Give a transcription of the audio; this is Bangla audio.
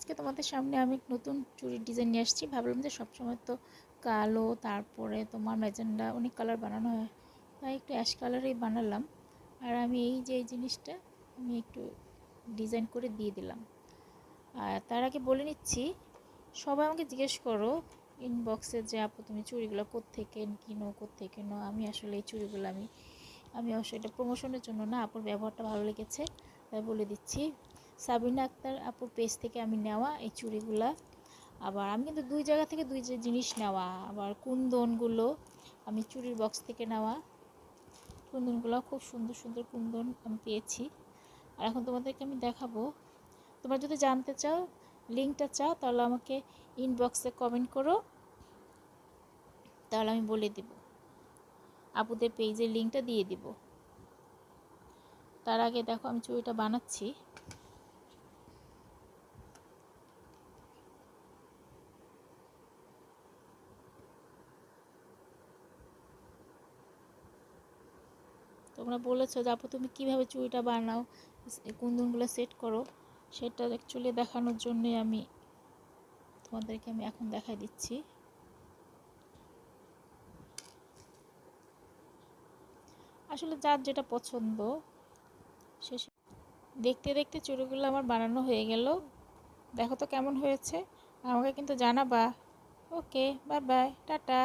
আজকে তোমাদের সামনে আমি নতুন চুড়ির ডিজাইন নিয়ে আসছি। ভাবলাম যে সবসময় তো কালো, তারপরে তোমার ম্যাজেন্ডা অনেক কালার বানানো হয়, তাই একটু অ্যাশ কালারেই বানালাম। আর আমি এই জিনিসটা আমি একটু ডিজাইন করে দিয়ে দিলাম। আর তার আগে বলে নিচ্ছি, সবাই আমাকে জিজ্ঞেস করো ইনবক্সে যে আপু তুমি চুড়িগুলো কোত্থেকে কিনো, কোত্থেকে কেনো। আমি আসলে এই চুড়িগুলো আমি অবশ্যই এটা প্রমোশনের জন্য না, আপুর ব্যবহারটা ভালো লেগেছে তাই বলে দিচ্ছি। সাবিনা আক্তার আপুর পেজ থেকে আমি নেওয়া এই চুড়িগুলা। আবার আমি কিন্তু দুই জায়গা থেকে দুই জিনিস নেওয়া। আবার কুন্দনগুলো আমি চুড়ির বক্স থেকে নেওয়া। কুন্দনগুলো খুব সুন্দর সুন্দর কুন্দন আমি পেয়েছি। আর এখন তোমাদেরকে আমি দেখাবো। তোমরা যদি জানতে চাও, লিঙ্কটা চাও, তাহলে আমাকে ইনবক্সে কমেন্ট করো, তাহলে আমি বলে দেব, আপুদের পেজের লিঙ্কটা দিয়ে দিব। তার আগে দেখো আমি চুড়িটা বানাচ্ছি। তোমরা বলেছো যে আপু তুমি কীভাবে চুড়িটা বানাও, কুন্দনগুলো সেট করো, সেটা অ্যাকচুয়ালি দেখানোর জন্যই তোমাদেরকে আমি এখন দেখাই দিচ্ছি। আসলে যার যেটা পছন্দ সে দেখতে দেখতে চুড়িগুলো আমার বানানো হয়ে গেল। দেখো তো কেমন হয়েছে, আমাকে কিন্তু জানাবা। ওকে, বাই বাই, টাটা।